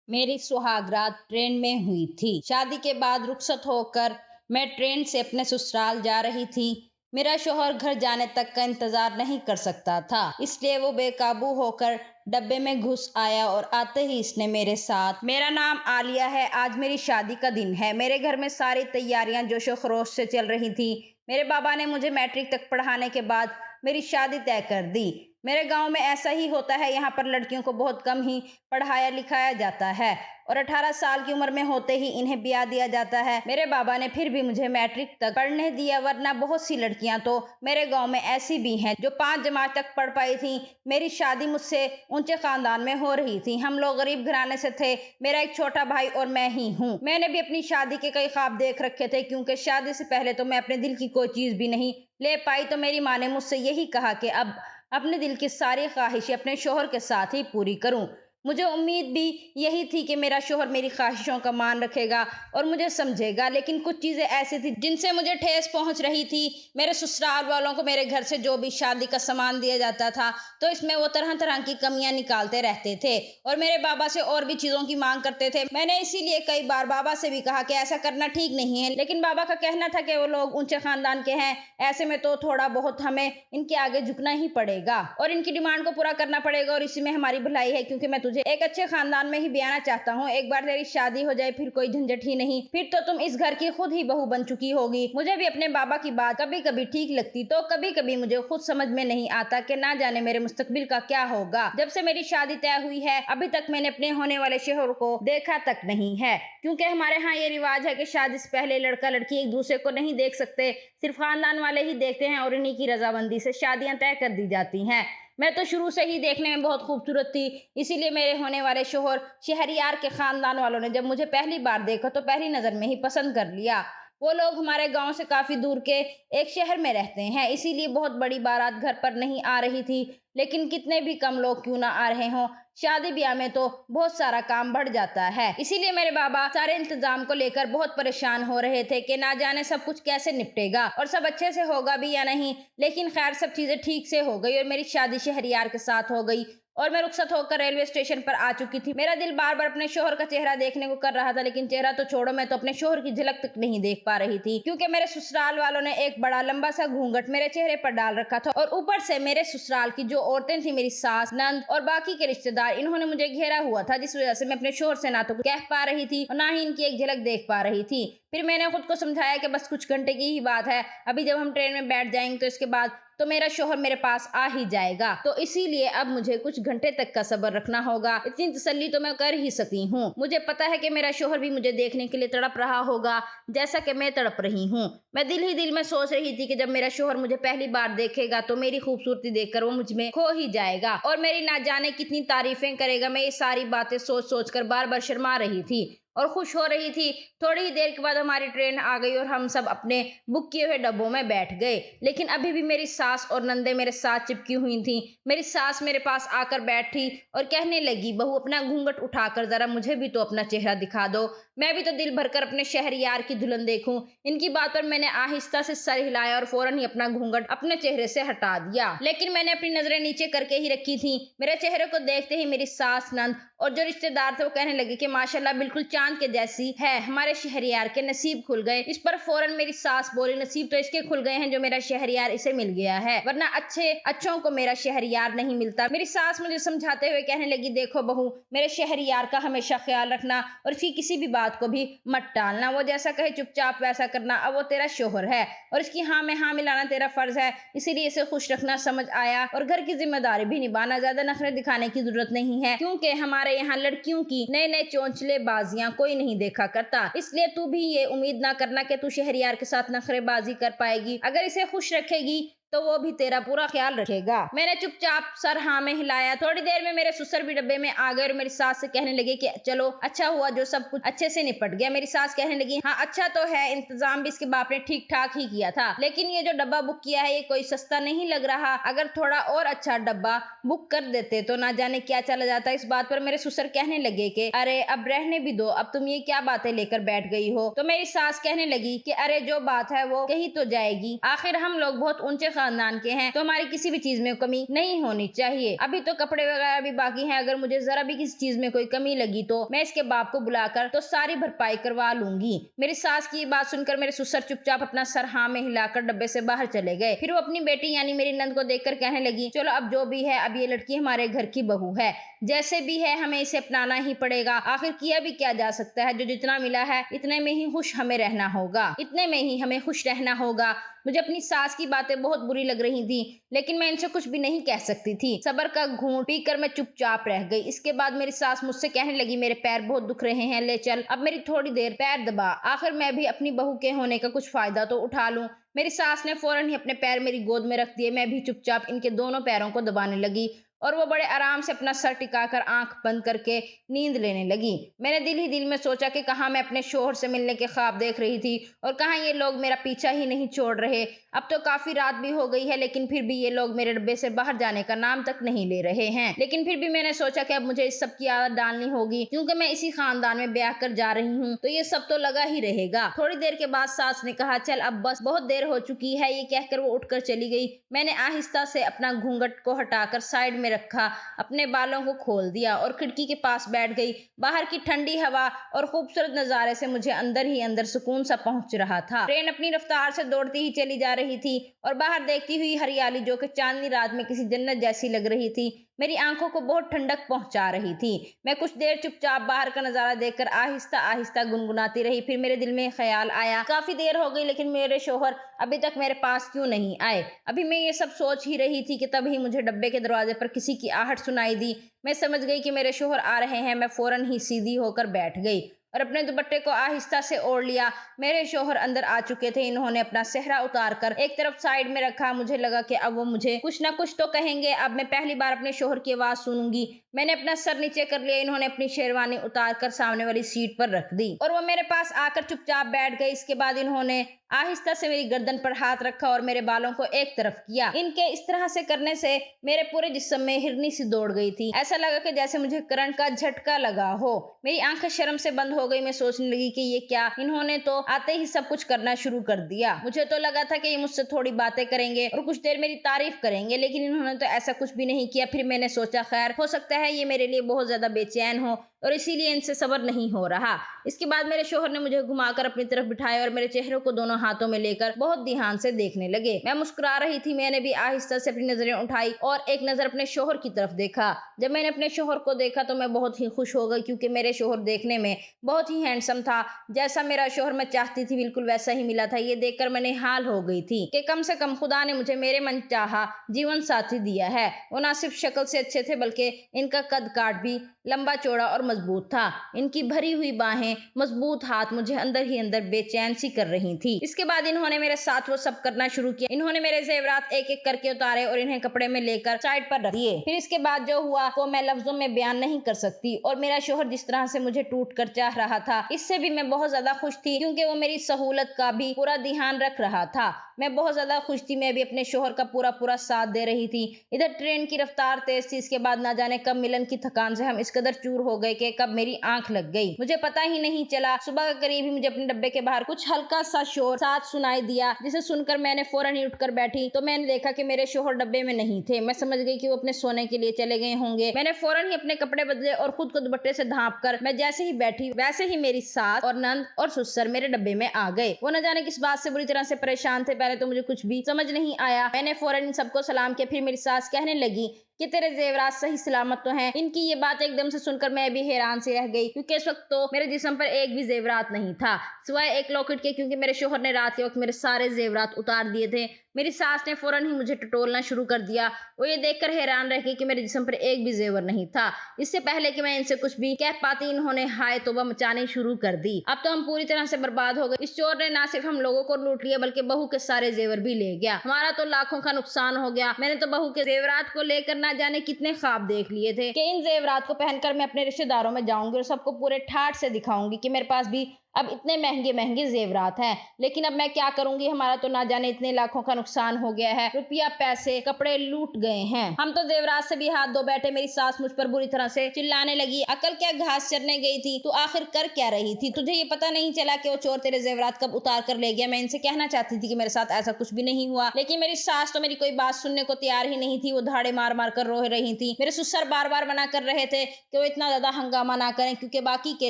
मेरी सुहागरात ट्रेन में हुई थी। शादी के बाद रुखसत होकर मैं ट्रेन से अपने ससुराल जा रही थी। मेरा शौहर घर जाने तक का इंतजार नहीं कर सकता था, इसलिए वो बेकाबू होकर डब्बे में घुस आया और आते ही इसने मेरे साथ, मेरा नाम आलिया है, आज मेरी शादी का दिन है। मेरे घर में सारी तैयारियां जोशो खरोश से चल रही थी। मेरे बाबा ने मुझे मैट्रिक तक पढ़ाने के बाद मेरी शादी तय कर दी। मेरे गांव में ऐसा ही होता है, यहाँ पर लड़कियों को बहुत कम ही पढ़ाया लिखाया जाता है और 18 साल की उम्र में होते ही इन्हें ब्याह दिया जाता है। मेरे बाबा ने फिर भी मुझे मैट्रिक तक पढ़ने दिया, वरना बहुत सी लड़कियां तो मेरे गांव में ऐसी भी हैं जो 5 जमात तक पढ़ पाई थी। मेरी शादी मुझसे ऊंचे खानदान में हो रही थी। हम लोग गरीब घराने से थे। मेरा एक छोटा भाई और मैं ही हूँ। मैंने भी अपनी शादी के कई ख्वाब देख रखे थे, क्योंकि शादी से पहले तो मैं अपने दिल की कोई चीज भी नहीं ले पाई। तो मेरी माँ ने मुझसे यही कहा कि अब अपने दिल की सारी ख्वाहिशें अपने शोहर के साथ ही पूरी करूं। मुझे उम्मीद भी यही थी कि मेरा शोहर मेरी ख्वाहिशों का मान रखेगा और मुझे समझेगा, लेकिन कुछ चीजें ऐसी थी जिनसे मुझे ठेस पहुंच रही थी। मेरे ससुराल वालों को मेरे घर से जो भी शादी का सामान दिया जाता था, तो इसमें वो तरह तरह की कमियां निकालते रहते थे और मेरे बाबा से और भी चीजों की मांग करते थे। मैंने इसीलिए कई बार बाबा से भी कहा कि ऐसा करना ठीक नहीं है, लेकिन बाबा का कहना था कि वो लोग ऊंचे खानदान के हैं, ऐसे में तो थोड़ा बहुत हमें इनके आगे झुकना ही पड़ेगा और इनकी डिमांड को पूरा करना पड़ेगा और इसी में हमारी भलाई है, क्योंकि मैं तुझे एक अच्छे खानदान में ही ब्याहना चाहता हूँ। एक बार तेरी शादी हो जाए फिर कोई झंझट ही नहीं, फिर तो तुम इस घर की खुद ही बहू बन चुकी होगी। मुझे भी अपने बाबा की बात कभी कभी ठीक लगती, तो कभी कभी मुझे खुद समझ में नहीं आता कि ना जाने मेरे मुस्तकबिल का क्या होगा। जब से मेरी शादी तय हुई है, अभी तक मैंने अपने होने वाले शोहर को देखा तक नहीं है, क्योंकि हमारे यहाँ ये रिवाज है कि शादी से पहले लड़का लड़की एक दूसरे को नहीं देख सकते, सिर्फ खानदान वाले ही देखते हैं और इन्हीं की रजामंदी से शादियां तय कर दी जाती हैं। मैं तो शुरू से ही देखने में बहुत खूबसूरत थी, इसीलिए मेरे होने वाले शोहर शहरयार के खानदान वालों ने जब मुझे पहली बार देखा तो पहली नजर में ही पसंद कर लिया। वो लोग हमारे गांव से काफी दूर के एक शहर में रहते हैं, इसीलिए बहुत बड़ी बारात घर पर नहीं आ रही थी। लेकिन कितने भी कम लोग क्यों ना आ रहे हों, शादी ब्याह में तो बहुत सारा काम बढ़ जाता है। इसीलिए मेरे बाबा सारे इंतजाम को लेकर बहुत परेशान हो रहे थे कि ना जाने सब कुछ कैसे निपटेगा और सब अच्छे से होगा भी या नहीं। लेकिन खैर सब चीजें ठीक से हो गई और मेरी शादी शहरियार के साथ हो गई और मैं रुखसत होकर रेलवे स्टेशन पर आ चुकी थी। मेरा दिल बार बार अपने शोहर का चेहरा देखने को कर रहा था, लेकिन चेहरा तो छोड़ो, मैं तो अपने शोहर की झलक तक नहीं देख पा रही थी, क्योंकि मेरे ससुराल वालों ने एक बड़ा लंबा सा घूंघट मेरे चेहरे पर डाल रखा था और ऊपर से मेरे ससुराल की जो औरतें थी, मेरी सास, नंद और बाकी के रिश्तेदार, इन्होंने मुझे घेरा हुआ था, जिस वजह से मैं अपने शोहर से ना तो कह पा रही थी और ना ही इनकी एक झलक देख पा रही थी। फिर मैंने खुद को समझाया कि बस कुछ घंटे की ही बात है, अभी जब हम ट्रेन में बैठ जाएंगे तो इसके बाद तो मेरा शोहर मेरे पास आ ही जाएगा, तो इसीलिए अब मुझे कुछ घंटे तक का सब्र रखना होगा। इतनी तसल्ली तो मैं कर ही सकती हूँ। मुझे पता है कि मेरा शोहर भी मुझे देखने के लिए तड़प रहा होगा, जैसा कि मैं तड़प रही हूँ। मैं दिल ही दिल में सोच रही थी कि जब मेरा शोहर मुझे पहली बार देखेगा तो मेरी खूबसूरती देखकर वो मुझ में खो ही जाएगा और मेरी ना जाने कितनी तारीफें करेगा। मैं ये सारी बातें सोच सोच कर बार बार शर्मा रही थी और खुश हो रही थी। थोड़ी ही देर के बाद हमारी ट्रेन आ गई और हम सब अपने बुक किए हुए डब्बों में बैठ गए, लेकिन अभी भी मेरी सास और नंदे मेरे साथ चिपकी हुई थी। मेरी सास मेरे पास आकर बैठी और कहने लगी, बहू अपना घूंघट उठाकर जरा मुझे भी तो अपना चेहरा दिखा दो, मैं भी तो दिल भरकर अपने शहरयार की दुल्हन देखूं। इनकी बात पर मैंने आहिस्ता से सर हिलाया और फौरन ही अपना घूंघट अपने चेहरे से हटा दिया, लेकिन मैंने अपनी नजरें नीचे करके ही रखी थी। मेरे चेहरे को देखते ही मेरी सास, नंद और जो रिश्तेदार थे वो कहने लगे कि माशाल्लाह बिल्कुल चांद के जैसी है, हमारे शहरयार के नसीब खुल गए। इस पर फौरन मेरी सास बोली, नसीब तो इसके खुल गए हैं जो मेरा शहरयार इसे मिल गया है, वरना अच्छों को मेरा शहरयार नहीं मिलता। मेरी सास मुझे समझाते हुए कहने लगी, देखो बहू, मेरे शहरयार का हमेशा ख्याल रखना और इसकी किसी भी बात को भी मत टालना, वो जैसा कहे चुपचाप वैसा करना। अब वो तेरा शोहर है और इसकी हाँ में हाँ मिलाना तेरा फर्ज है, इसीलिए इसे खुश रखना समझ आया और घर की जिम्मेदारी भी निभाना। ज्यादा नखरे दिखाने की जरूरत नहीं है, क्योंकि हमारे यहाँ लड़कियों की नए नए चौंचले बाजियां कोई नहीं देखा करता, इसलिए तू भी ये उम्मीद ना करना कि तू शहरयार के साथ नखरेबाजी कर पाएगी। अगर इसे खुश रखेगी तो वो भी तेरा पूरा ख्याल रखेगा। मैंने चुपचाप सर हाँ में हिलाया। थोड़ी देर में मेरे ससुर भी डब्बे में आ गए और मेरी सास से कहने लगे कि चलो अच्छा हुआ जो सब कुछ अच्छे से निपट गया। मेरी सास कहने लगी, हाँ अच्छा तो है, इंतजाम भी इसके बाप ने ठीक ठाक ही किया था, लेकिन ये जो डब्बा बुक किया है ये कोई सस्ता नहीं लग रहा, अगर थोड़ा और अच्छा डब्बा बुक कर देते तो ना जाने क्या चला जाता। इस बात पर मेरे ससुर कहने लगे कि अरे अब रहने भी दो, अब तुम ये क्या बातें लेकर बैठ गई हो। तो मेरी सास कहने लगी कि अरे जो बात है वो कही तो जाएगी, आखिर हम लोग बहुत ऊंचे खानदान के हैं तो हमारी किसी भी चीज में कमी नहीं होनी चाहिए। अभी तो कपड़े वगैरह भी बाकी हैं, अगर मुझे जरा भी किसी चीज में कोई कमी लगी तो मैं इसके बाप को बुलाकर तो सारी भरपाई करवा लूंगी। मेरी सास की बात सुनकर मेरे ससुर चुपचाप अपना सर हाँ में हिलाकर डब्बे से बाहर चले गए। फिर वो अपनी बेटी यानी मेरी नंद को देखकर कहने लगी, चलो अब जो भी है, अब ये लड़की हमारे घर की बहू है, जैसे भी है हमें इसे अपनाना ही पड़ेगा। आखिर किया भी क्या जा सकता है, जो जितना मिला है इतने में ही खुश हमें रहना होगा, इतने में ही हमें खुश रहना होगा। मुझे अपनी सास की बातें बहुत बुरी लग रही थी, लेकिन मैं इनसे कुछ भी नहीं कह सकती थी। सब्र का घूंट पीकर मैं चुपचाप रह गई। इसके बाद मेरी सास मुझसे कहने लगी, मेरे पैर बहुत दुख रहे हैं, ले चल अब मेरी थोड़ी देर पैर दबा, आखिर मैं भी अपनी बहू के होने का कुछ फायदा तो उठा लूं। मेरी सास ने फौरन ही अपने पैर मेरी गोद में रख दिए। मैं भी चुपचाप इनके दोनों पैरों को दबाने लगी और वो बड़े आराम से अपना सर टिकाकर आंख बंद करके नींद लेने लगी। मैंने दिल ही दिल में सोचा कि कहाँ मैं अपने शोहर से मिलने के ख्वाब देख रही थी और कहाँ ये लोग मेरा पीछा ही नहीं छोड़ रहे। अब तो काफी रात भी हो गई है, लेकिन फिर भी ये लोग मेरे डब्बे से बाहर जाने का नाम तक नहीं ले रहे हैं। लेकिन फिर भी मैंने सोचा कि अब मुझे इस सब की आदत डालनी होगी, क्योंकि मैं इसी खानदान में ब्याह कर जा रही हूँ तो ये सब तो लगा ही रहेगा। थोड़ी देर के बाद सास ने कहा, चल अब बस बहुत देर हो चुकी है। ये कहकर वो उठकर चली गई। मैंने आहिस्ता से अपना घूंघट को हटाकर साइड में रखा, अपने बालों को खोल दिया और खिड़की के पास बैठ गई। बाहर की ठंडी हवा और खूबसूरत नजारे से मुझे अंदर ही अंदर सुकून सा पहुंच रहा था। ट्रेन अपनी रफ्तार से दौड़ती ही चली जा रही थी और बाहर देखती हुई हरियाली, जो कि चांदनी रात में किसी जन्नत जैसी लग रही थी, मेरी आंखों को बहुत ठंडक पहुंचा रही थी। मैं कुछ देर चुपचाप बाहर का नजारा देखकर आहिस्ता आहिस्ता गुनगुनाती रही। फिर मेरे दिल में ख्याल आया, काफी देर हो गई लेकिन मेरे शोहर अभी तक मेरे पास क्यों नहीं आए। अभी मैं ये सब सोच ही रही थी कि तभी मुझे डब्बे के दरवाजे पर किसी की आहट सुनाई दी। मैं समझ गई कि मेरे शोहर आ रहे हैं। मैं फौरन ही सीधी होकर बैठ गई और अपने दुपट्टे को आहिस्ता से ओढ़ लिया। मेरे शोहर अंदर आ चुके थे। इन्होंने अपना सेहरा उतारकर एक तरफ साइड में रखा। मुझे लगा कि अब वो मुझे कुछ ना कुछ तो कहेंगे। अब मैं पहली बार अपने शोहर की आवाज सुनूंगी। मैंने अपना सर नीचे कर लिया। इन्होंने अपनी शेरवानी उतारकर सामने वाली सीट पर रख दी और वो मेरे पास आकर चुपचाप बैठ गए। इसके बाद इन्होंने आहिस्ता से मेरी गर्दन पर हाथ रखा और मेरे बालों को एक तरफ किया। इनके इस तरह से करने से मेरे पूरे जिस्म में हिरनी सी दौड़ गई थी। ऐसा लगा कि जैसे मुझे करंट का झटका लगा हो। मेरी आंखें शर्म से बंद हो गई। मैं सोचने लगी कि ये क्या, इन्होंने तो आते ही सब कुछ करना शुरू कर दिया। मुझे तो लगा था कि ये मुझसे थोड़ी बातें करेंगे और कुछ देर मेरी तारीफ करेंगे, लेकिन इन्होंने तो ऐसा कुछ भी नहीं किया। फिर मैंने सोचा, खैर हो सकता है ये मेरे लिए बहुत ज्यादा बेचैन हो और इसीलिए इनसे सब्र नहीं हो रहा। इसके बाद मेरे शोहर ने मुझे घुमाकर अपनी तरफ बिठाया और मेरे चेहरे को दोनों हाथों में लेकर बहुत ध्यान से देखने लगे। मैं मुस्कुरा रही थी। मैंने भी आहिस्ता से अपनी नजरें उठाई और एक नजर अपने शोहर की तरफ देखा। जब मैंने अपने शोहर को देखा तो मैं बहुत ही खुश हो गई, क्योंकि मेरे शोहर देखने में बहुत ही हैंडसम था। जैसा मेरा शोहर मैं चाहती थी बिल्कुल वैसा ही मिला था। ये देखकर मैं निहाल हो गई थी कि कम से कम खुदा ने मुझे मेरे मन चाहा जीवन साथी दिया है। वो ना सिर्फ शक्ल से अच्छे थे, बल्कि इनका कद काट भी लंबा चौड़ा और मजबूत था। इनकी भरी हुई बाहें, मजबूत हाथ मुझे अंदर ही अंदर बेचैन सी कर रही थी। इसके बाद इन्होंने मेरे साथ वो सब करना शुरू किया। इन्होंने मेरे जेवरात एक एक करके उतारे और इन्हें कपड़े में लेकर साइड पर रख दिए। फिर इसके बाद जो हुआ वो मैं लफ्जों में बयान नहीं कर सकती। और मेरा शोहर जिस तरह से मुझे टूट कर चाह रहा था, इससे भी मैं बहुत ज्यादा खुश थी, क्योंकि वो मेरी सहूलत का भी पूरा ध्यान रख रहा था। मैं बहुत ज्यादा खुश थी। मैं भी अपने शोहर का पूरा पूरा साथ दे रही थी। इधर ट्रेन की रफ्तार तेज थी। इसके बाद ना जाने कब मिलन की थकान से हम इस कदर चूर हो गए कि कब मेरी आंख लग गई। मुझे पता ही नहीं चला। सुबह के करीब ही मुझे अपने डब्बे के बाहर कुछ हल्का सा शोर साथ सुनाई दिया, जिसे सुनकर मैंने फौरन ही उठकर बैठी तो मैंने देखा कि मेरे शोहर डब्बे में नहीं थे। मैं समझ गई कि वो अपने सोने के लिए चले गए होंगे। मैंने फौरन ही अपने कपड़े बदले और खुद को दुपट्टे से ढांप कर मैं जैसे ही बैठी वैसे ही मेरी सास और नंद और ससुर मेरे डब्बे में आ गए। वो न जाने किस बात से बुरी तरह से परेशान थे। पहले तो मुझे कुछ भी समझ नहीं आया। मैंने फौरन इन सबको सलाम किया। फिर मेरी सास कहने लगी कि तेरे जेवरात सही सलामत तो हैं। इनकी ये बात एकदम से सुनकर मैं भी हैरान सी रह गई, क्योंकि इस वक्त तो मेरे जिस्म पर एक भी जेवरात नहीं था सिवाय एक लॉकेट के, क्योंकि मेरे शोहर ने रात के वक्त मेरे सारे जेवरात उतार दिए थे। मेरी सास ने फौरन ही मुझे टटोलना शुरू कर दिया। वो ये देखकर हैरान रह गई कि मेरे जिस्म पर एक भी जेवर नहीं था। इससे पहले कि मैं इनसे कुछ भी कह पाती, इन्होंने हाय तौबा मचानी शुरू कर दी। अब तो हम पूरी तरह से बर्बाद हो गए। इस चोर ने ना सिर्फ हम लोगों को लूट लिया, बल्कि बहू के सारे जेवर भी ले गया। हमारा तो लाखों का नुकसान हो गया। मैंने तो बहू के जेवरात को लेकर ना जाने कितने ख्वाब देख लिए थे कि इन जेवरात को पहनकर मैं अपने रिश्तेदारों में जाऊंगी और सबको पूरे ठाठ से दिखाऊंगी कि मेरे पास भी अब इतने महंगे महंगे जेवरात हैं, लेकिन अब मैं क्या करूंगी, हमारा तो ना जाने इतने लाखों का नुकसान हो गया है, रुपया पैसे कपड़े लूट गए हैं। हम तो जेवरात से भी हाथ धो बैठे। मेरी सास मुझ पर बुरी तरह से चिल्लाने लगी, अकल क्या, घास चरने गई थी तू, आखिर कर क्या रही थी, तुझे ये पता नहीं चला कि वो चोर तेरे जेवरात कब उतार कर ले गया। मैं इनसे कहना चाहती थी कि मेरे साथ ऐसा कुछ भी नहीं हुआ, लेकिन मेरी सास तो मेरी कोई बात सुनने को तैयार ही नहीं थी। वो धाड़े मार मार कर रो रही थी। मेरे ससुर बार बार मना कर रहे थे कि वो इतना ज्यादा हंगामा ना करें, क्योंकि बाकी के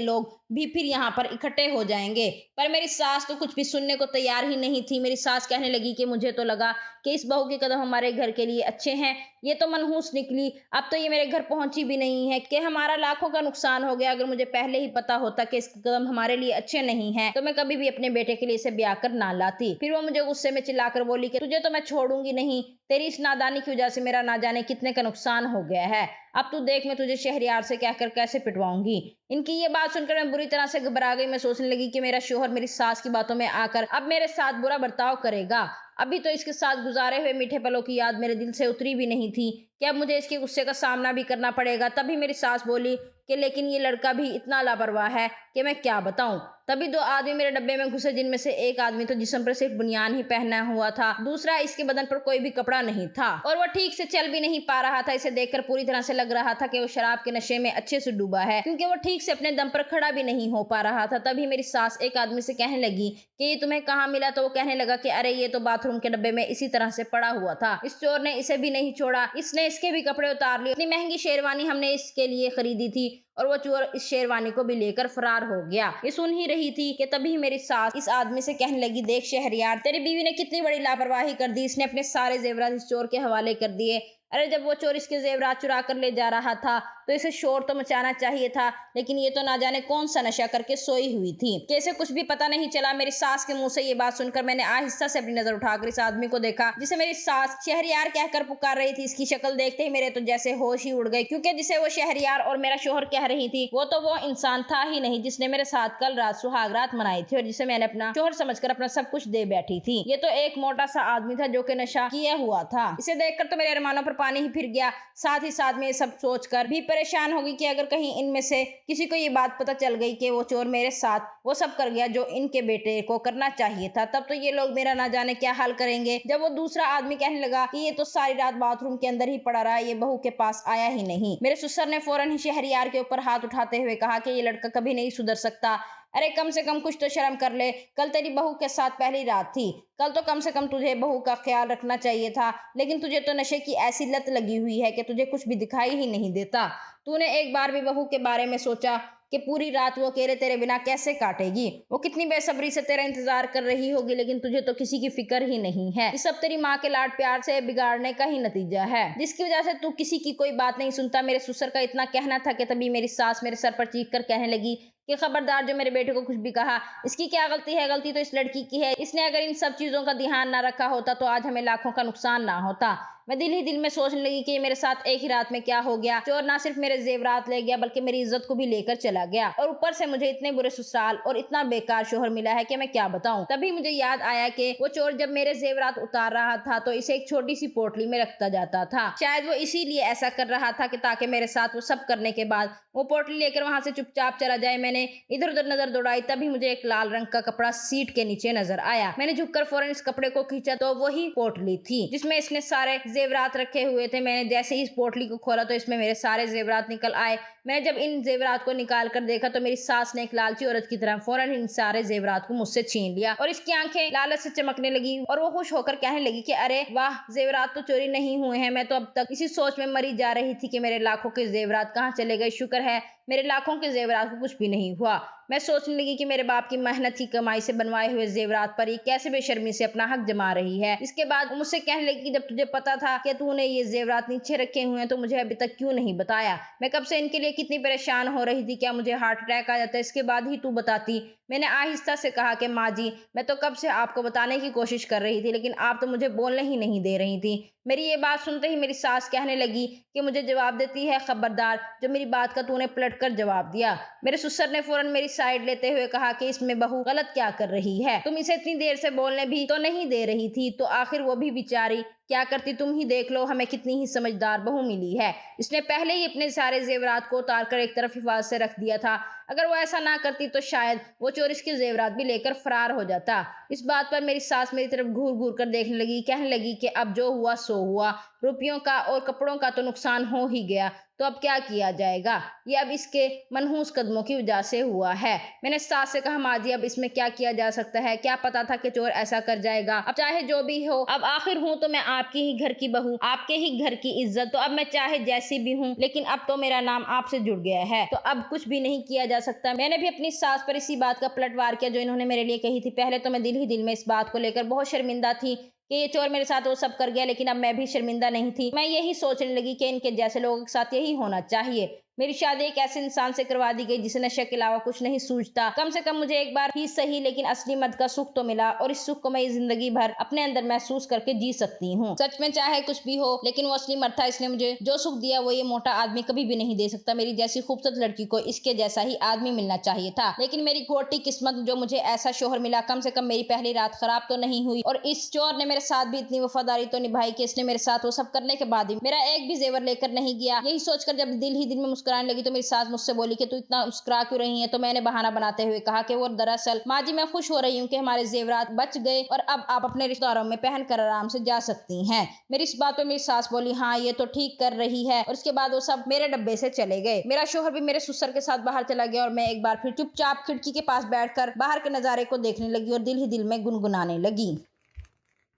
लोग भी फिर यहाँ पर इकट्ठे हो जाएंगे। पर मेरी सास तो कुछ भी सुनने को तैयार ही नहीं थी। मेरी सास कहने लगी कि मुझे तो लगा कि इस बहू के कदम हमारे घर के लिए अच्छे हैं, ये तो मनहूस निकली। अब तो ये मेरे घर पहुंची भी नहीं है कि हमारा लाखों का नुकसान हो गया। अगर मुझे पहले ही पता होता कि इसके कदम हमारे लिए अच्छे नहीं है, तो मैं कभी भी अपने बेटे के लिए इसे ब्याह कर ना लाती। फिर वो मुझे गुस्से में चिल्लाकर बोली कि तुझे तो मैं छोड़ूंगी नहीं, तेरी इस नादानी की वजह से मेरा ना जाने कितने का नुकसान हो गया है। अब तू देख, मैं तुझे शहरियार से कहकर कैसे पिटवाऊंगी। इनकी ये बात सुनकर मैं बुरी तरह से घबरा गई। मैं सोचने लगी कि मेरा शोहर मेरी सास की बातों में आकर अब मेरे साथ बुरा बर्ताव करेगा। अभी तो इसके साथ गुजारे हुए मीठे पलों की याद मेरे दिल से उतरी भी नहीं थी कि अब मुझे इसके गुस्से का सामना भी करना पड़ेगा। तभी मेरी सास बोली कि लेकिन ये लड़का भी इतना लापरवाह है कि मैं क्या बताऊं। तभी दो आदमी मेरे डब्बे में घुसे, जिनमें से एक आदमी तो जिस्म पर सिर्फ बुनियान ही पहना हुआ था, दूसरा इसके बदन पर कोई भी कपड़ा नहीं था और वो ठीक से चल भी नहीं पा रहा था। इसे देखकर पूरी तरह से लग रहा था कि वो शराब के नशे में अच्छे से डूबा है, क्योंकि वो ठीक से अपने दम पर खड़ा भी नहीं हो पा रहा था। तभी मेरी सास एक आदमी से कहने लगी कि ये तुम्हें कहाँ मिला? तो वो कहने लगा कि अरे ये तो बाथरूम के डब्बे में इसी तरह से पड़ा हुआ था, इस चोर ने इसे भी नहीं छोड़ा, इसने इसके भी कपड़े उतार लिए। इतनी महंगी शेरवानी हमने इसके लिए खरीदी थी और वो चोर इस शेरवानी को भी लेकर फरार हो गया। ये सुन ही रही थी कि तभी मेरी सास इस आदमी से कहने लगी, देख शहरियार, तेरी बीवी ने कितनी बड़ी लापरवाही कर दी, इसने अपने सारे जेवरात इस चोर के हवाले कर दिए। अरे जब वो चोर इसके जेवरात चुरा कर ले जा रहा था तो इसे शोर तो मचाना चाहिए था, लेकिन ये तो ना जाने कौन सा नशा करके सोई हुई थी कि इसे कुछ भी पता नहीं चला। मेरी सास के मुंह से ये बात सुनकर मैंने आहिस्ता से अपनी नजर उठाकर इस आदमी को देखा, जिसे मेरी सास शहरियार कहकर पुकार रही थी। इसकी शक्ल देखते ही मेरे तो जैसे होश ही उड़ गए, क्योंकि जिसे वो शहरियार और मेरा शोहर कह रही थी वो तो वो इंसान था ही नहीं जिसने मेरे साथ कल रात सुहाग रात मनाई थी और जिसे मैंने अपना शोहर समझकर अपना सब कुछ दे बैठी थी। ये तो एक मोटा सा आदमी था जो कि नशा किया हुआ था। इसे देखकर तो मेरे अरमानों पर पानी ही फिर गया। साथ ही साथ में ये सब सोचकर भी परेशान होगी कि अगर कहीं इनमें से किसी को ये बात पता चल गई कि वो चोर मेरे साथ वो सब कर गया जो इनके बेटे को करना चाहिए था, तब तो ये लोग मेरा ना जाने क्या हाल करेंगे। जब वो दूसरा आदमी कहने लगा कि ये तो सारी रात बाथरूम के अंदर ही पड़ा रहा, ये बहू के पास आया ही नहीं, मेरे ससुर ने फौरन ही शहरियार के ऊपर हाथ उठाते हुए कहा कि ये लड़का कभी नहीं सुधर सकता। अरे कम से कम कुछ तो शर्म कर ले, कल तेरी बहू के साथ पहली रात थी, कल तो कम से कम तुझे बहू का ख्याल रखना चाहिए था, लेकिन तुझे तो नशे की ऐसी लत लगी हुई है कि तुझे कुछ भी दिखाई ही नहीं देता। तूने एक बार भी बहू के बारे में सोचा कि पूरी रात वो अकेले तेरे बिना कैसे काटेगी? वो कितनी बेसब्री से तेरा इंतजार कर रही होगी, लेकिन तुझे तो किसी की फिक्र ही नहीं है। ये सब तेरी माँ के लाड प्यार से बिगाड़ने का ही नतीजा है, जिसकी वजह से तू किसी की कोई बात नहीं सुनता। मेरे ससुर का इतना कहना था कि तभी मेरी सास मेरे सर पर चीख कर कहने लगी कि खबरदार, जो मेरे बेटे को कुछ भी कहा, इसकी क्या गलती है? गलती तो इस लड़की की है। इसने अगर इन सब चीजों का ध्यान ना रखा होता तो आज हमें लाखों का नुकसान ना होता। मैं दिल ही दिल में सोचने लगी कि मेरे साथ एक ही रात में क्या हो गया। चोर ना सिर्फ मेरे जेवरात ले गया बल्कि मेरी इज्जत को भी लेकर चला गया, और ऊपर से मुझे इतने बुरे ससुराल और इतना बेकार शोहर मिला है कि मैं क्या बताऊं। तभी मुझे याद आया कि वो चोर जब मेरे जेवरात उतार रहा था तो इसे एक छोटी सी पोटली में रखता जाता था। शायद वो इसीलिए ऐसा कर रहा था कि ताकि मेरे साथ वो सब करने के बाद वो पोटली लेकर वहां से चुपचाप चला जाए। मैंने इधर उधर नजर दौड़ाई, तभी मुझे एक लाल रंग का कपड़ा सीट के नीचे नजर आया। मैंने झुककर फौरन इस कपड़े को खींचा तो वही पोटली थी जिसमें इसने सारे जेवरात रखे हुए थे। मैंने जैसे ही इस पोटली को खोला तो इसमें मेरे सारे जेवरात निकल आए। मैंने जब इन जेवरात को निकाल कर देखा तो मेरी सास ने एक लालची औरत की तरह फौरन इन सारे जेवरात को मुझसे छीन लिया और इसकी आंखें लालच से चमकने लगी और वो खुश होकर कहने लगी कि अरे वाह, जेवरात तो चोरी नहीं हुए हैं। मैं तो अब तक इसी सोच में मरी जा रही थी कि मेरे लाखों के जेवरात कहाँ चले गए। शुक्र है मेरे लाखों के जेवरात को कुछ भी नहीं हुआ। मैं सोचने लगी कि मेरे बाप की मेहनत की कमाई से बनवाए हुए जेवरात पर ये कैसे बेशर्मी से अपना हक जमा रही है। इसके बाद मुझसे कहने लगी कि जब तुझे पता था कि तूने ये जेवरात नीचे रखे हुए हैं तो मुझे अभी तक क्यों नहीं बताया? मैं कब से इनके लिए कितनी परेशान हो रही थी, क्या मुझे हार्ट अटैक आ जाता है इसके बाद ही तू बताती? मैंने आहिस्ता से कहा कि माँ जी, मैं तो कब से आपको बताने की कोशिश कर रही थी, लेकिन आप तो मुझे बोलने ही नहीं दे रही थी। मेरी ये बात सुनते ही मेरी सास कहने लगी कि मुझे जवाब देती है, खबरदार, जो मेरी बात का तूने पलट कर जवाब दिया। मेरे ससुर ने फौरन मेरी साइड लेते हुए कहा कि इसमें बहू गलत क्या कर रही है? तुम इसे इतनी देर से बोलने भी तो नहीं दे रही थी, तो आखिर वो भी बेचारी क्या करती? तुम ही देख लो, हमें कितनी ही समझदार बहू मिली है। इसने पहले ही अपने सारे जेवरात को उतार कर एक तरफ हिफाजत से रख दिया था। अगर वो ऐसा ना करती तो शायद वो चोर इसके जेवरात भी लेकर फरार हो जाता। इस बात पर मेरी सास मेरी तरफ घूर घूर कर देखने लगी, कहने लगी कि अब जो हुआ सो हुआ, रुपयों का और कपड़ों का तो नुकसान हो ही गया, तो अब क्या किया जाएगा, ये अब इसके मनहूस कदमों की वजह से हुआ है। मैंने सास से कहा, माँ जी अब इसमें क्या किया जा सकता है, क्या पता था कि चोर ऐसा कर जाएगा। अब चाहे जो भी हो, अब आखिर हूँ तो मैं आपकी ही घर की बहू, आपके ही घर की इज्जत, तो अब मैं चाहे जैसी भी हूँ, लेकिन अब तो मेरा नाम आपसे जुड़ गया है, तो अब कुछ भी नहीं किया जा सकता। मैंने भी अपनी सास पर इसी बात का पलटवार किया जो इन्होंने मेरे लिए कही थी। पहले तो मैं दिल ही दिल में इस बात को लेकर बहुत शर्मिंदा थी कि ये चोर मेरे साथ वो सब कर गया, लेकिन अब मैं भी शर्मिंदा नहीं थी। मैं यही सोचने लगी कि इनके जैसे लोगों के साथ यही होना चाहिए। मेरी शादी एक ऐसे इंसान से करवा दी गई जिसे नशे के अलावा कुछ नहीं सूझता। कम से कम मुझे एक बार ही सही लेकिन असली मद का सुख तो मिला, और इस सुख को मैं जिंदगी भर अपने अंदर महसूस करके जी सकती हूँ। सच में चाहे कुछ भी हो, लेकिन वो असली मद था। इसने मुझे जो सुख दिया वो ये मोटा आदमी कभी भी नहीं दे सकता। मेरी जैसी खूबसूरत लड़की को इसके जैसा ही आदमी मिलना चाहिए था, लेकिन मेरी खोटी किस्मत जो मुझे ऐसा शोहर मिला। कम से कम मेरी पहली रात खराब तो नहीं हुई, और इस चोर ने मेरे साथ भी इतनी वफादारी तो निभाई कि इसने मेरे साथ वो सब करने के बाद भी मेरा एक भी जेवर लेकर नहीं गया। यही सोचकर जब दिल ही दिल में मुस्कुराने लगी तो मेरी सास मुझसे बोली कि तू इतना मुस्कुरा क्यों रही है। तो मैंने बहाना बनाते हुए कहा कि वो दरअसल माँ जी मैं खुश हो रही हूँ कि हमारे जेवरात बच गए और अब आप अपने रिश्तेदारों में पहनकर आराम से जा सकती हैं। मेरी इस बात पे मेरी सास बोली, हाँ ये तो ठीक कर रही है, और उसके बाद वो सब मेरे डब्बे से चले गए। मेरा शोहर भी मेरे ससुर के साथ बाहर चला गया, और मैं एक बार फिर चुपचाप खिड़की के पास बैठकर बाहर के नजारे को देखने लगी और दिल ही दिल में गुनगुनाने लगी।